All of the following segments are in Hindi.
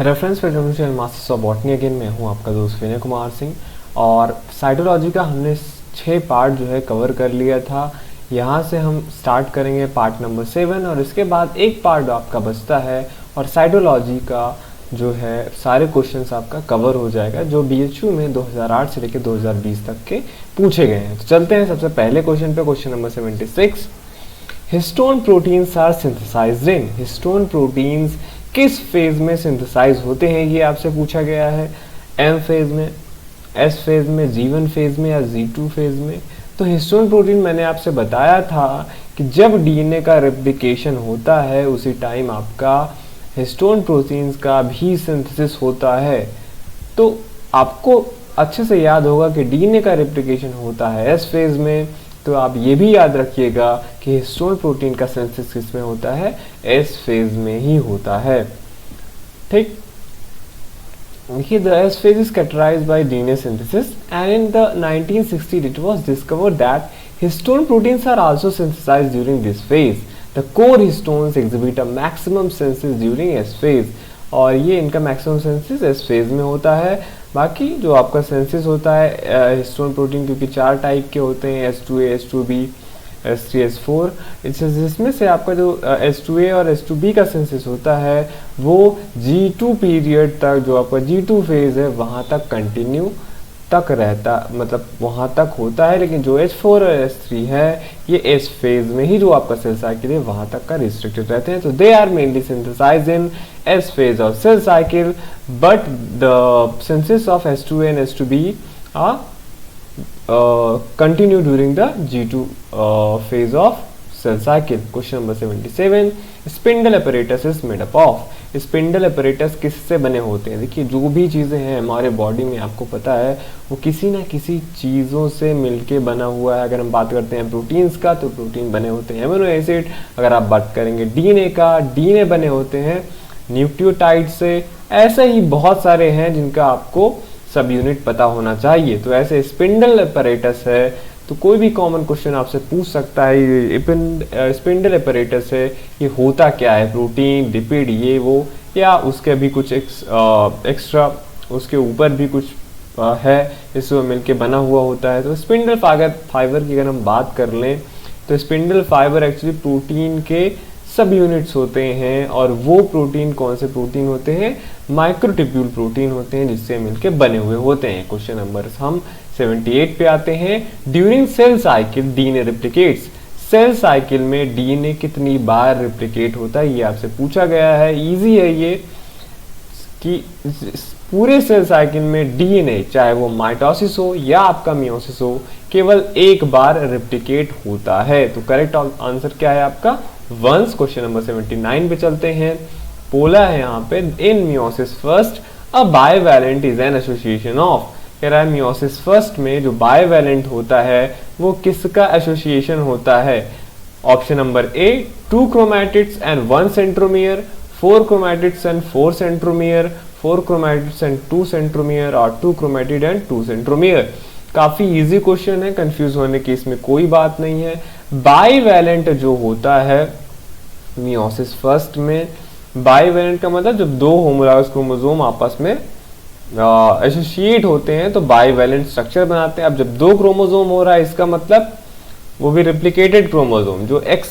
Reference welcome to masters of botany. Again मैं हूं आपका दोस्त विनय कुमार सिंह और साइटोलॉजी का हमने 6 पार्ट जो है कवर कर लिया था। यहां से हम स्टार्ट करेंगे पार्ट नंबर 7 और इसके बाद एक पार्ट आपका बचता है और साइटोलॉजी का जो है सारे क्वेश्चंस आपका कवर हो जाएगा जो BHU में 2008 से लेकर 2020 तक के पूछे गए हैं। तो चलते हैं सबसे पहले क्वेश्चन पे, question number 76। Histone proteins are synthesised in. Histone proteins किस फेज में सिंथेसाइज होते हैं ये आपसे पूछा गया है। M फेज में, S फेज में, G1 फेज में या G2 फेज में। तो हिस्टोन प्रोटीन मैंने आपसे बताया था कि जब DNA का रेप्लिकेशन होता है उसी टाइम आपका हिस्टोन प्रोटीन्स का भी सिंथेसिस होता है। तो आपको अच्छे से याद होगा कि DNA का रेप्लिकेशन होता है S फेज में, तो आप ये भी याद रखिएगा कि हिस्टोन प्रोटीन का सिंथेसिस किस में होता है, S फेज में ही होता है। ठीक, देखिए the S phase is characterized by DNA synthesis and in the 1960s it was discovered that histone proteins are also synthesized during this phase. The core histones exhibit a maximum synthesis during S phase और ये इनका मैक्सिमम सिंथेसिस S फेज में होता है। बाकी जो आपका सिंथेसिस होता है हिस्टोन प्रोटीन क्योंकि 4 टाइप के होते हैं, S2A, S2B, S3, S4, जिसमें से आपका जो S2A और S2B का सिंथेसिस होता है वो G2 पीरियड तक, जो आपका G2 फेज है वहाँ तक कंटिन्यू तक रहता, मतलब वहाँ तक होता है। लेकिन जो H4 और S3 है ये S फेज में ही जो आपका सेल साइकिल है वहाँ तक का रिस्ट्रिक्टेड रहते हैं। तो they are mainly synthesised in S phase of cell cycle, but the synthesis of S2A and S2B are continue during the G2 phase of cell cycle. Question number 77. Spindle apparatus is made up of. Spindle apparatus किससे बने होते हैं? देखिए जो भी चीज़ें हैं हमारे बॉडी में आपको पता है वो किसी ना किसी चीज़ों से मिलके बना हुआ है। अगर हम बात करते हैं प्रोटीन्स का तो प्रोटीन बने होते हैं एमिनो एसिड। अगर आप बात करेंगे DNA का, DNA बने होते हैं न्यूक्लियोटाइड से। ऐसे ही बहुत सारे हैं जिनका आपको सब यूनिट पता होना चाहिए। तो ऐसे स्पिंडल apparatus है तो कोई भी कॉमन क्वेश्चन आपसे पूछ सकता है ये स्पिंडल apparatus है, ये होता क्या है, प्रोटीन, लिपिड, ये वो, या उसके भी कुछ एक्स्ट्रा उसके ऊपर भी कुछ है इसमें मिलके बना हुआ होता है। तो स्पिंडल फाइबर की अगर हम बात कर लें तो स्पिंडल फाइबर एक्चुअली प्रोटीन के सब यूनिट्स होते हैं और वो प्रोटीन कौन से प्रोटीन होते हैं, माइक्रोट्यूब्यूल प्रोटीन होते हैं जिससे मिलके बने हुए होते हैं। क्वेश्चन नंबर हम 78 पे आते हैं। During cell cycle DNA replicates. Cell cycle में DNA कितनी बार रेप्लिकेट होता है ये आपसे पूछा गया है। इजी है ये कि पूरे सेल साइकिल में DNA चाहे वो माइटोसिस हो या आपका मियोसिस हो केवल एक बार रेप्लिकेट होता है। तो करेक्ट आंसर क्या है आपका, वंस। क्वेश्चन नंबर 79 पे चलते हैं। बोला है यहाँ पे इन meiosis first a bivalent is an association of. कह रहा है मियोसिस फर्स्ट में जो बाइवैलेंट होता है वो किसका एसोसिएशन होता है। Option number A 2 chromatids and 1 centromere, 4 chromatids and 4 centromere, 4 chromatids and 2 centromere और 2 क्रोमैटिड एंड 2 सेंट्रोमियर। काफी इजी क्वेश्चन है, कंफ्यूज होने की इसमें कोई बात नहीं है। बाइवैलेंट जो होता है मियोसिस फर्स्ट में, बाइवैलेंट का मतलब जब 2 होमोलॉगस क्रोमोसोम आपस में एसोसिएट होते हैं तो बाइवैलेंट स्ट्रक्चर बनाते हैं। अब जब 2 क्रोमोसोम हो रहा है इसका मतलब वो भी रेप्लिकेटेड क्रोमोसोम जो X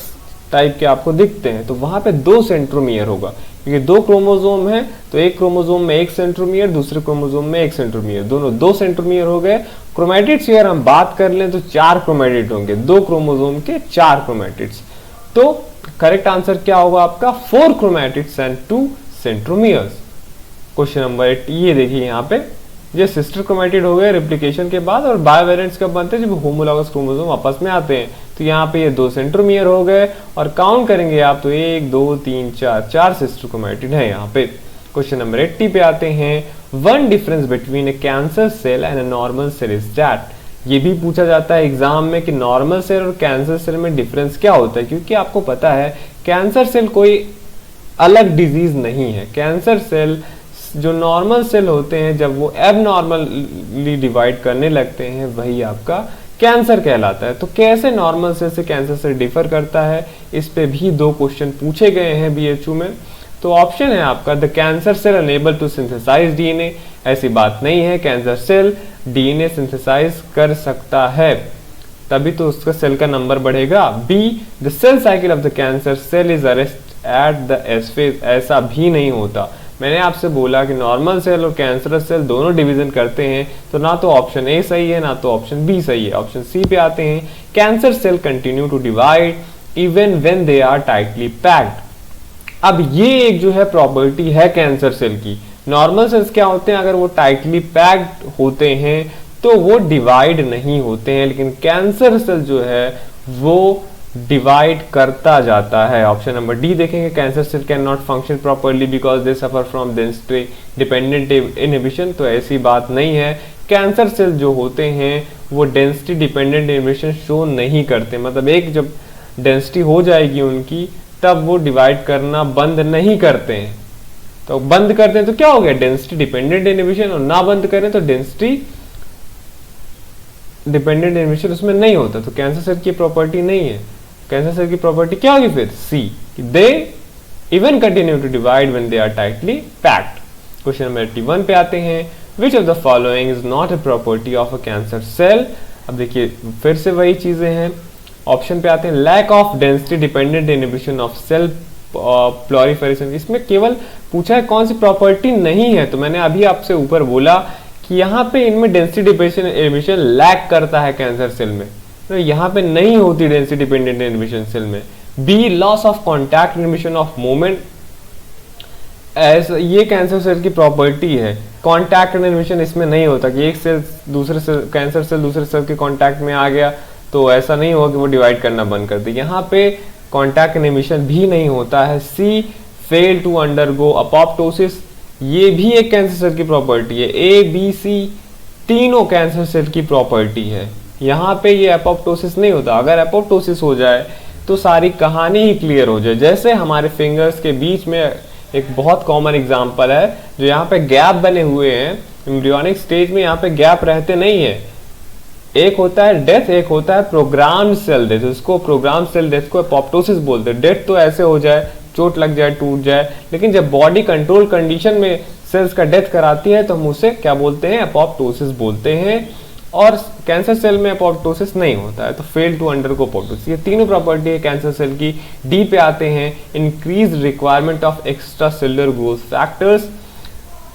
टाइप के आपको दिखते हैं, तो वहां पे 2 सेंट्रोमियर होगा क्योंकि 2 क्रोमोसोम है तो एक क्रोमोसोम में 1 सेंट्रोमियर, दूसरे क्रोमोसोम में 1 सेंट्रोमियर, दोनों 2 सेंट्रोमियर हो गए। क्रोमैटिड्स अगर हम बात कर लें तो 4 क्रोमैटिड होंगे, 2 क्रोमोसोम के 4 क्रोमैटिड्स। तो करेक्ट आंसर क्या होगा आपका, 4 chromatids and 2 centromeres. Question number 8 ये देखिए यहाँ पे ये सिस्टर क्रोमैटिड हो गए रेप्लिकेशन के बाद और बाइवैलेंट्स कब बनते हैं, जब होमोलॉगस क्रोमोसोम आपस में आते हैं। तो यहाँ पे ये 2 सेंट्रोमियर हो गए और काउंट करेंगे आप तो 1 2 3 4 सिस्टर क्रोमैटिड है यहाँ पे। क्वेश्चन नंबर 80 पे आते हैं। One difference between a cancer cell and a normal cell is that. ये भी पूछा जाता है एग्जाम में कि नॉर्मल सेल और कैंसर सेल में डिफरेंस क्या होता है, क्योंकि आपको पता है कैंसर सेल कोई अलग डिजीज नहीं है। कैंसर सेल जो नॉर्मल सेल होते हैं जब वो एबनॉर्मली डिवाइड करने लगते हैं वही आपका कैंसर कहलाता है। तो कैसे नॉर्मल सेल से कैंसर सेल डिफर करता है, इस पे भी 2 क्वेश्चन पूछे गए हैं बीएचयू में। तो ऑप्शन है आपका the cancer cell unable to synthesise DNA, ऐसी बात नहीं है, कैंसर सेल डीएनए सिंथेसाइज कर सकता है, तभी तो उसका सेल का नंबर बढ़ेगा। B the cell cycle of the cancer cell is arrest at the S phase, ऐसा भी नहीं होता। मैंने आपसे बोला कि नॉर्मल सेल और कैंसरस सेल दोनों डिवीजन करते हैं, तो ना तो ऑप्शन ए सही है ना तो ऑप्शन बी सही है। ऑप्शन सी पे आते हैं, cancer cell continue to divide even when they are tightly packed. अब ये एक जो है प्रॉपर्टी है कैंसर सेल की। नॉर्मल सेल्स क्या होते हैं, अगर वो टाइटली पैक्ड होते हैं तो वो डिवाइड नहीं होते हैं, लेकिन कैंसर सेल जो है वो डिवाइड करता जाता है। ऑप्शन नंबर डी देखेंगे, cancer cell can not function properly because they suffer from density dependent inhibition, तो ऐसी बात नहीं है। कैंसर सेल जो होते हैं वो डेंसिटी डिपेंडेंट इनहिबिशन शो नहीं करते, मतलब एक जब डेंसिटी हो जाएगी उनकी तब वो डिवाइड करना बंद नहीं करते हैं। तो बंद करते हैं तो क्या हो गया, डेंसिटी डिपेंडेंट इनहिबिशन, और ना बंद करें तो डेंसिटी डिपेंडेंट इनहिबिशन उसमें नहीं होता। तो कैंसर सेल की प्रॉपर्टी नहीं है। कैंसर सेल की प्रॉपर्टी क्या होगी फिर, see, they even continue to divide when they are tightly packed. Question number 81 पे आते हैं, which of the following is not a property of a cancer cell. अब देखिए फिर से वही चीजें हैं। ऑप्शन पे आते हैं, lack of density dependent inhibition of cell proliferation. इसमें केवल पूछा है कौन सी प्रॉपर्टी नहीं है, तो मैंने अभी आपसे ऊपर बोला कि यहाँ पे इनमें डेंसिटी डिपेंडेंट इनहिबिशन लैक करता है कैंसर सेल में, तो यहाँ पे नहीं होती डेंसिटी डिपेंडेंट इनहिबिशन सेल में। B loss of contact inhibition of movement, ऐसा ये कैंसर सेल की प्रॉपर्टी है। कॉन्टैक्ट इनहिबिशन इसमें नहीं होता कि एक सेल दूसरे सेल, कैंसर सेल दूसरे सेल के कॉन्टैक्ट में आ गया तो ऐसा नहीं होगा कि वो डिवाइड करना बंद कर दे, यहाँ पे कॉन्टैक्ट इनहिबिशन भी नहीं होता है। सी फेल टू अंडरगो अपोप्टोसिस, ये भी एक कैंसर सेल की प्रॉपर्टी है। ए बी सी तीनों कैंसर सेल की प्रॉपर्टी है, यहाँ पे ये अपोप्टोसिस नहीं होता। अगर अपोप्टोसिस हो जाए तो सारी कहानी ही क्लियर हो जाए। जैसे हमारे फिंगर्स के बीच में एक बहुत कॉमन एग्जांपल है, जो यहाँ पे गैप बने हुए हैं एम्ब्रियोनिक स्टेज में, यहाँ पे गैप रहते नहीं है। एक होता है डेथ, एक होता है प्रोग्राम सेल डेथ। उसको प्रोग्राम सेल डेथ को अपोप्टोसिस बोलते हैं। डेथ तो ऐसे हो जाए, चोट लग जाए, टूट जाए, लेकिन जब बॉडी कंट्रोल कंडीशन में सेल्स का डेथ कराती है तो हम उसे क्या बोलते हैं, अपोप्टोसिस बोलते हैं। और कैंसर सेल में अपोप्टोसिस नहीं होता है, तो फेल टू अंडरगो अपोप्टोसिस। ये तीनों प्रॉपर्टी है कैंसर सेल की। डी पे आते हैं, increase requirement of extra cellular growth factors.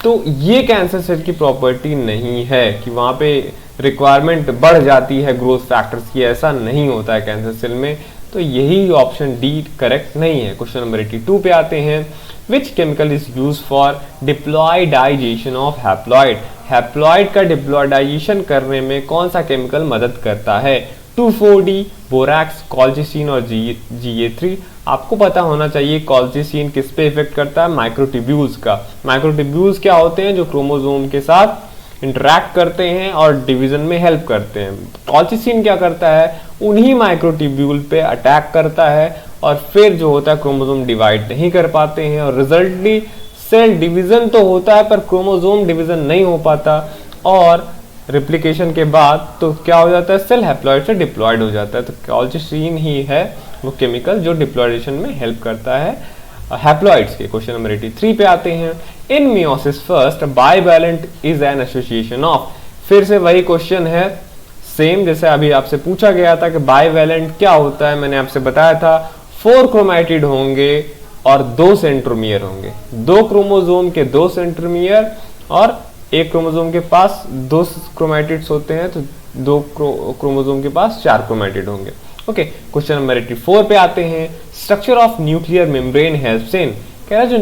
तो ये कैंसर सेल की प्रॉपर्टी नहीं है कि वहां पे रिक्वायरमेंट बढ़ जाती है ग्रोथ फैक्टर्स की, ऐसा नहीं होता है कैंसर सेल में। तो यही ऑप्शन डी करेक्ट नहीं है। क्वेश्चन नंबर 82 पे आते हैं, which chemical is use for diploidization of haploid. Haploid का डिप्लॉयडाइजेशन करने में कौन सा केमिकल मदद करता है, 2,4-D, बोरैक्स, कॉल्चिसिन और GA3। आपको पता होना चाहिए कॉल्चिसिन किस पे इफेक्ट करता है, माइक्रोट्यूब्यूल्स का। माइक्रोट्यूब्यूल्स क्या होते हैं, जो क्रोमोसोम के साथ इंटरैक्ट करते हैं और डिवीजन में हेल्प करते हैं। कॉल्चिसिन क्या करता है, उन्हीं माइक्रोट्यूब्यूल पे अटैक करता है और फिर जो होता है क्रोमोसोम डिवाइड नहीं कर पाते हैं, और रिजल्टली सेल डिवीजन तो होता है पर क्रोमोसोम डिवीजन नहीं हो पाता, और रिप्लिकेशन के बाद तो क्या हो जाता है, सेल हैप्लॉइड से डिप्लॉयड हो जाता है। तो कॉल्चिसिन ही है वो केमिकल जो डिप्लॉयडेशन में हेल्प करता है हैप्लॉइड्स के। क्वेश्चन नंबर 83 पे आते हैं, इन meiosis first bivalent is an association of. फिर से वही क्वेश्चन है, सेम जैसे अभी आपसे पूछा गया था कि बाइवैलेंट क्या होता है। मैंने आपसे बताया था 4 क्रोमैटिड होंगे और 2 सेंट्रोमियर होंगे। 2 क्रोमोसोम के 2 सेंट्रोमियर और एक क्रोमोसोम के पास 2 क्रोमैटिड्स होते हैं, तो 2 क्रोमोसोम के पास 4 क्रोमैटिड होंगे। ओके, क्वेश्चन नंबर 84 पे आते हैं, structure of nuclear membrane helps in. कह रहा है जो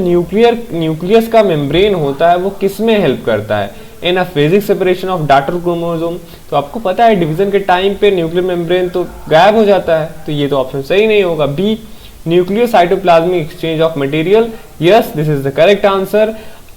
न्यूक्लियस का मेम्ब्रेन होता है वो किस में हेल्प करता है, in a phasic separation of daughter chromosome. तो आपको पता है डिवीजन के टाइम पे न्यूक्लियर मेम्ब्रेन तो गायब हो जाता है, तो ये तो ऑप्शन सही नहीं होगा। B nuclear cytoplasmic exchange of material, yes this is the correct answer.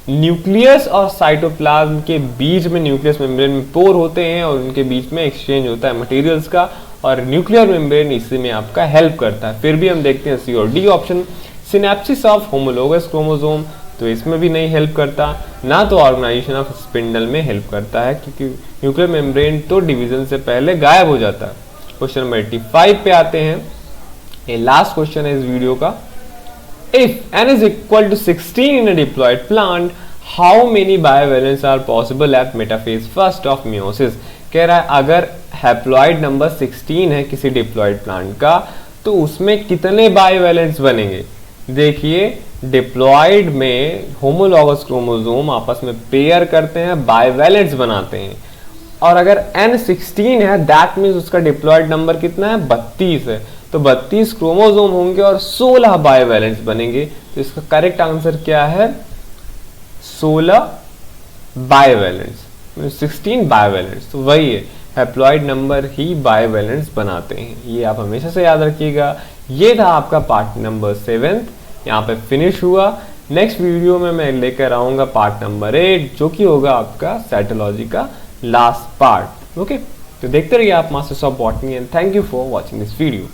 Nucleus और साइटोप्लाज्म के बीच में न्यूक्लियस मेम्ब्रेन में पोर होते हैं और उनके बीच में एक्सचेंज होता है मटेरियल्स का, और न्यूक्लियर मेम्ब्रेन इसी में आपका हेल्प करता है। फिर भी हम देखते हैं सी और D option, synapses of homologous chromosome, तो इसमें भी नहीं हेल्प करता, ना तो ऑर्गेनाइजेशन ऑफ स्पिंडल में हेल्प करता है, क्योंकि न्यूक्लियर मेम्ब्रेन तो डिवीजन से पहले गायब हो जाता है। क्वेश्चन नंबर 85 पे आते हैं। ये लास्ट क्वेश्चन है इस वीडियो का। If n is equal to 16 in a diploid plant, how many bivalents are possible at metaphase first of meiosis? कह रहा है अगर हैप्लॉइड नंबर 16 है किसी डिप्लॉइड प्लांट का, तो उसमें कितने बाइवेलेंट्स बनेंगे। देखिए डिप्लॉइड में होमोलॉगस क्रोमोसोम आपस में पेयर करते हैं, बाइवेलेंट्स बनाते हैं, और अगर n 16 है दैट मीन्स उसका डिप्लॉइड नंबर कितना है, 32 है। तो 32 क्रोमोसोम होंगे और 16 बाइवेलेंट्स बनेंगे। तो इसका करेक्ट आंसर क्या है, 16 बाइवेलेंट्स, 16 बाइवेलेंट्स। तो वही है, हैप्लॉइड नंबर ही बाइवेलेंट्स बनाते हैं, ये आप हमेशा से याद रखिएगा। ये था आपका पार्ट नंबर 7, यहाँ पे फिनिश हुआ। नेक्स्ट वीडियो में मैं लेकर आऊंगा पार्ट नंबर 8, जो कि होगा आपका साइटोलॉजी का लास्ट पार्ट। ओके, तो देखते रहिए आप masters of botany, and thank you for watching this video.